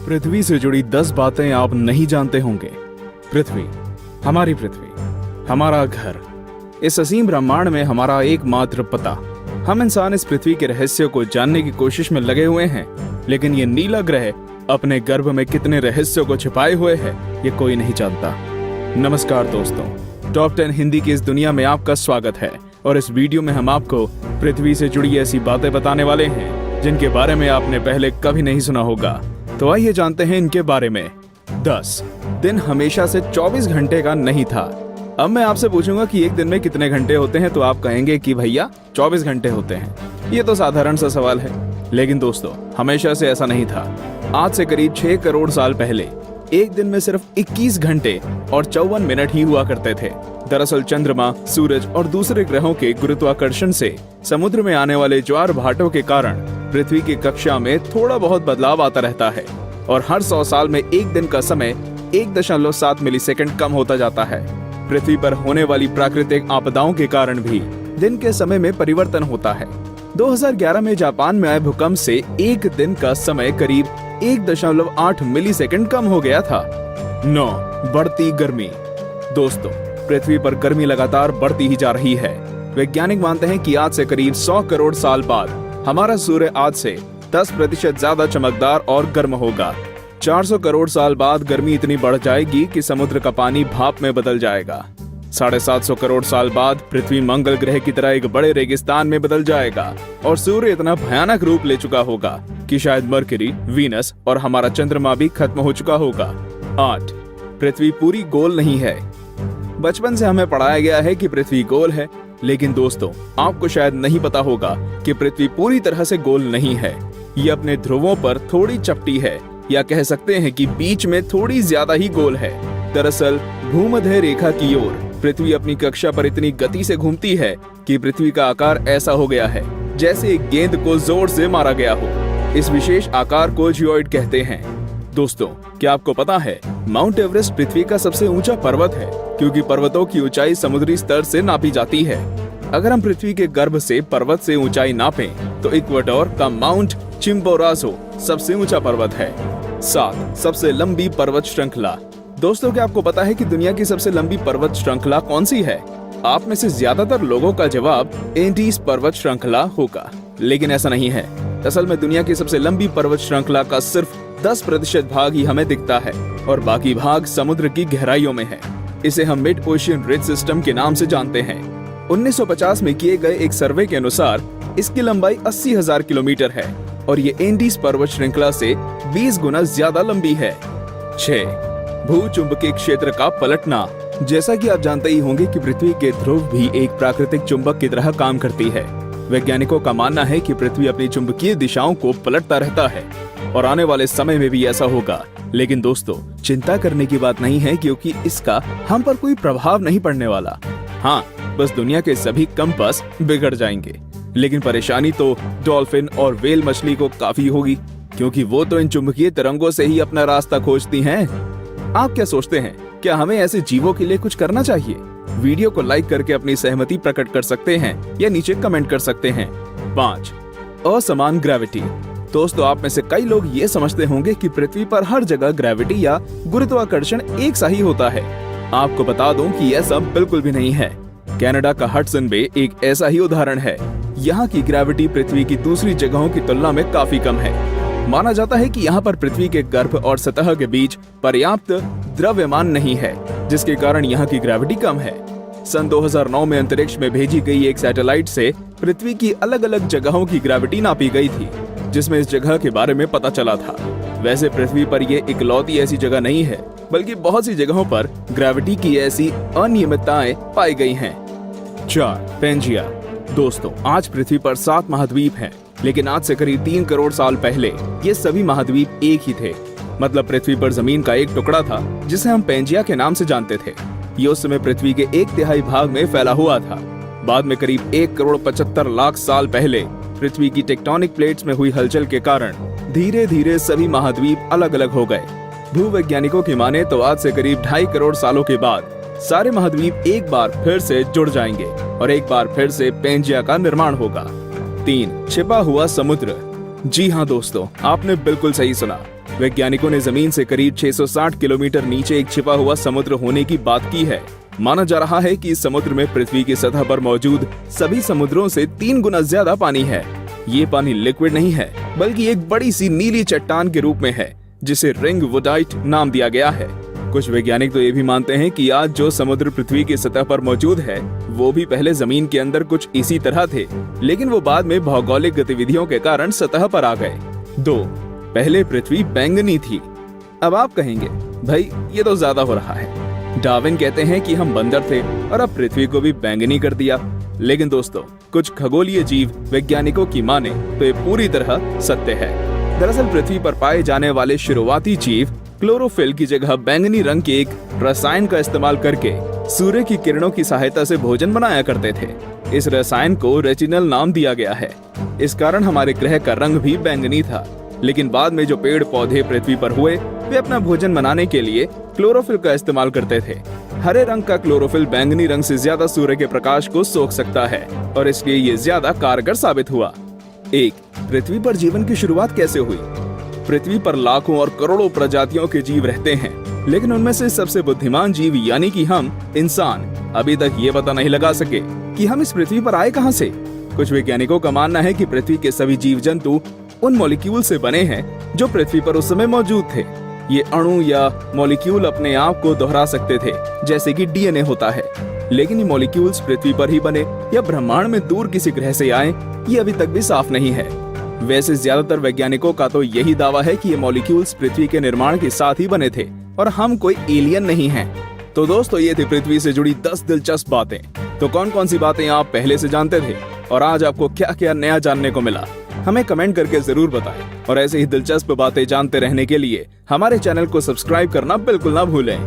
पृथ्वी से जुड़ी 10 बातें आप नहीं जानते होंगे। पृथ्वी, हमारी पृथ्वी, हमारा घर, इस असीम ब्रह्मांड में हमारा एकमात्र पता। हम इंसान इस पृथ्वी के रहस्य को जानने की कोशिश में लगे हुए हैं, लेकिन ये नीला ग्रह अपने गर्भ में कितने रहस्यों को छिपाए हुए है, ये कोई नहीं जानता। नमस्कार दोस्तों, टॉप 10 हिंदी की इस दुनिया में आपका स्वागत है और इस वीडियो में हम आपको पृथ्वी से जुड़ी ऐसी बातें बताने वाले हैं जिनके बारे में आपने पहले कभी नहीं सुना होगा। तो आइए जानते हैं इनके बारे में। 10 दिन हमेशा से 24 घंटे का नहीं था। अब मैं आपसे पूछूंगा कि एक दिन में कितने घंटे होते हैं, तो आप कहेंगे कि भैया 24 घंटे होते हैं। ये तो साधारण सा सवाल है, लेकिन दोस्तों हमेशा से ऐसा नहीं था। आज से करीब 6 करोड़ साल पहले एक दिन में सिर्फ 21 घंटे और 54 मिनट ही हुआ करते थे। दरअसल चंद्रमा, सूरज और दूसरे ग्रहों के गुरुत्वाकर्षण से समुद्र में आने वाले ज्वार भाटों के कारण पृथ्वी की कक्षा में थोड़ा बहुत बदलाव आता रहता है और हर 100 साल में एक दिन का समय 1.7 मिलीसेकंड कम होता जाता है। पृथ्वी पर होने वाली प्राकृतिक आपदाओं के कारण भी दिन के समय में परिवर्तन होता है। 2011 में जापान में आए भूकंप से एक दिन का समय करीब 1.8 मिलीसेकंड कम हो गया था। 9 बढ़ती गर्मी। दोस्तों, पृथ्वी पर गर्मी लगातार बढ़ती ही जा रही है। वैज्ञानिक मानते हैं कि आज से करीब 100 करोड़ साल बाद हमारा सूर्य आज से 10% ज्यादा चमकदार और गर्म होगा। 400 करोड़ साल बाद गर्मी इतनी बढ़ जाएगी कि समुद्र का पानी भाप में बदल जाएगा। 750 करोड़ साल बाद पृथ्वी मंगल ग्रह की तरह एक बड़े रेगिस्तान में बदल जाएगा और सूर्य इतना भयानक रूप ले चुका होगा कि शायद मरकरी, वीनस और हमारा चंद्रमा भी खत्म हो चुका होगा। 8 पृथ्वी पूरी गोल नहीं है। बचपन से हमें पढ़ाया गया है कि पृथ्वी गोल है, लेकिन दोस्तों आपको शायद नहीं पता होगा कि पृथ्वी पूरी तरह से गोल नहीं है। ये अपने ध्रुवों पर थोड़ी चपटी है, या कह सकते हैं कि बीच में थोड़ी ज्यादा ही गोल है। दरअसल भूमध्य रेखा की ओर पृथ्वी अपनी कक्षा पर इतनी गति से घूमती है कि पृथ्वी का आकार ऐसा हो गया है जैसे एक गेंद को जोर से मारा गया हो। इस विशेष आकार को जियोइड कहते हैं। दोस्तों, क्या आपको पता है माउंट एवरेस्ट पृथ्वी का सबसे ऊंचा पर्वत है, क्योंकि पर्वतों की ऊंचाई समुद्री स्तर से नापी जाती है। अगर हम पृथ्वी के गर्भ से पर्वत से ऊंचाई नापें तो इक्वाडोर का माउंट चिम्बोराजो सबसे ऊंचा पर्वत है। 7 सबसे लंबी पर्वत श्रृंखला। दोस्तों, क्या आपको पता है कि दुनिया की सबसे लंबी पर्वत श्रृंखला कौन सी है? आप में से ज्यादातर लोगों का जवाब एंडीज पर्वत श्रृंखला होगा, लेकिन ऐसा नहीं है। असल में दुनिया की सबसे लंबी पर्वत श्रृंखला का सिर्फ 10% भाग ही हमें दिखता है और बाकी भाग समुद्र की गहराइयों में है। इसे हम मिड ओशियन रिज सिस्टम के नाम से जानते हैं। 1950 में किए गए एक सर्वे के अनुसार इसकी लंबाई 80,000 किलोमीटर है और ये एंडीज पर्वत श्रृंखला से 20 गुना ज्यादा लंबी है। 6 भूचुंबकीय क्षेत्र का पलटना। जैसा कि आप जानते ही होंगे कि पृथ्वी के ध्रुव भी एक प्राकृतिक चुंबक की तरह काम करती है। वैज्ञानिकों का मानना है कि पृथ्वी अपनी चुंबकीय दिशाओं को पलटता रहता है और आने वाले समय में भी ऐसा होगा। लेकिन दोस्तों, चिंता करने की बात नहीं है, क्योंकि इसका हम पर कोई प्रभाव नहीं पड़ने वाला। हाँ, बस दुनिया के सभी कंपास बिगड़ जाएंगे। लेकिन परेशानी तो डॉल्फिन और व्हेल मछली को काफी होगी, क्योंकि वो तो इन चुंबकीय तरंगों से ही अपना रास्ता खोजती हैं। आप क्या सोचते हैं, क्या हमें ऐसे जीवों के लिए कुछ करना चाहिए? वीडियो को लाइक करके अपनी सहमति प्रकट कर सकते हैं या नीचे कमेंट कर सकते हैं। 5 असमान ग्रेविटी। दोस्तों, आप में से कई लोग ये समझते होंगे कि पृथ्वी पर हर जगह ग्रेविटी या गुरुत्वाकर्षण एक सा ही होता है। आपको बता दूं कि ऐसा बिल्कुल भी नहीं है। कनाडा का हडसन बे एक ऐसा ही उदाहरण है। यहाँ की ग्रेविटी पृथ्वी की दूसरी जगहों की तुलना में काफी कम है। माना जाता है कि यहाँ पर पृथ्वी के गर्भ और सतह के बीच पर्याप्त द्रव्यमान नहीं है, जिसके कारण यहाँ की ग्रेविटी कम है। सन 2009 में अंतरिक्ष में भेजी गई एक सैटेलाइट से पृथ्वी की अलग अलग जगहों की ग्रेविटी नापी गई थी, जिसमें इस जगह के बारे में पता चला था। वैसे पृथ्वी पर ये इकलौती ऐसी जगह नहीं है, बल्कि बहुत सी जगहों पर ग्रेविटी की ऐसी अनियमितताएं पाई गई हैं। 4 पेंजिया। दोस्तों, आज पृथ्वी पर 7 महाद्वीप हैं, लेकिन आज से करीब 3 करोड़ साल पहले ये सभी महाद्वीप एक ही थे। मतलब पृथ्वी पर जमीन का एक टुकड़ा था जिसे हम पेंजिया के नाम से जानते थे। ये उस समय पृथ्वी के 1/3 भाग में फैला हुआ था। बाद में करीब 1 करोड़ 75 लाख साल पहले पृथ्वी की टेक्टोनिक प्लेट्स में हुई हलचल के कारण धीरे धीरे सभी महाद्वीप अलग अलग हो गए। भूवैज्ञानिकों की माने तो आज से करीब 2.5 करोड़ सालों के बाद सारे महाद्वीप एक बार फिर से जुड़ जाएंगे और एक बार फिर से पेंजिया का निर्माण होगा। 3 छिपा हुआ समुद्र। जी हाँ दोस्तों, आपने बिल्कुल सही सुना। वैज्ञानिकों ने जमीन से करीब 660 किलोमीटर नीचे एक छिपा हुआ समुद्र होने की बात की है। माना जा रहा है कि इस समुद्र में पृथ्वी की सतह पर मौजूद सभी समुद्रों से 3 गुना ज्यादा पानी है। ये पानी लिक्विड नहीं है, बल्कि एक बड़ी सी नीली चट्टान के रूप में है, जिसे रिंग वुडाइट नाम दिया गया है। कुछ वैज्ञानिक तो ये भी मानते हैं कि आज जो समुद्र पृथ्वी की सतह पर मौजूद है, वो भी पहले जमीन के अंदर कुछ इसी तरह थे, लेकिन वो बाद में भौगोलिक गतिविधियों के कारण सतह पर आ गए। 2. पहले पृथ्वी बैंगनी थी। अब आप कहेंगे, भाई ये तो ज्यादा हो रहा है। डार्विन कहते हैं कि हम बंदर थे और अब पृथ्वी को भी बैंगनी कर दिया। लेकिन दोस्तों, कुछ खगोलीय जीव वैज्ञानिकों की माने तो ये पूरी तरह सत्य है। दरअसल पृथ्वी पर पाए जाने वाले शुरुआती जीव क्लोरोफिल की जगह बैंगनी रंग के एक रसायन का इस्तेमाल करके सूर्य की किरणों की सहायता से भोजन बनाया करते थे। इस रसायन को रेटिनल नाम दिया गया है। इस कारण हमारे ग्रह का रंग भी बैंगनी था। लेकिन बाद में जो पेड़ पौधे पृथ्वी पर हुए, वे अपना भोजन बनाने के लिए क्लोरोफिल का इस्तेमाल करते थे। हरे रंग का क्लोरोफिल बैंगनी रंग से ज्यादा सूर्य के प्रकाश को सोख सकता है और इसलिए ये ज्यादा कारगर साबित हुआ। 1. पृथ्वी पर जीवन की शुरुआत कैसे हुई? पृथ्वी पर लाखों और करोड़ों प्रजातियों के जीव रहते हैं, लेकिन उनमें से सबसे बुद्धिमान जीव यानी कि हम इंसान अभी तक ये पता नहीं लगा सके कि हम इस पृथ्वी पर आए कहां से। कुछ वैज्ञानिकों का मानना है कि पृथ्वी के सभी जीव जंतु उन मॉलिक्यूल से बने हैं जो पृथ्वी पर उस समय मौजूद थे। ये अणु या मॉलिक्यूल अपने आप को दोहरा सकते थे, जैसे कि डीएनए होता है। लेकिन ये मॉलिक्यूल्स पृथ्वी पर ही बने या ब्रह्मांड में दूर किसी ग्रह से आए, ये अभी तक भी साफ नहीं है। वैसे ज्यादातर वैज्ञानिकों का तो यही दावा है कि ये मॉलिक्यूल्स पृथ्वी के निर्माण के साथ ही बने थे और हम कोई एलियन नहीं हैं। तो दोस्तों, ये थी पृथ्वी से जुड़ी 10 दिलचस्प बातें। तो कौन कौन सी बातें आप पहले से जानते थे और आज आपको क्या क्या नया जानने को मिला, हमें कमेंट करके जरूर बताएं। और ऐसे ही दिलचस्प बातें जानते रहने के लिए हमारे चैनल को सब्सक्राइब करना बिल्कुल ना भूलें।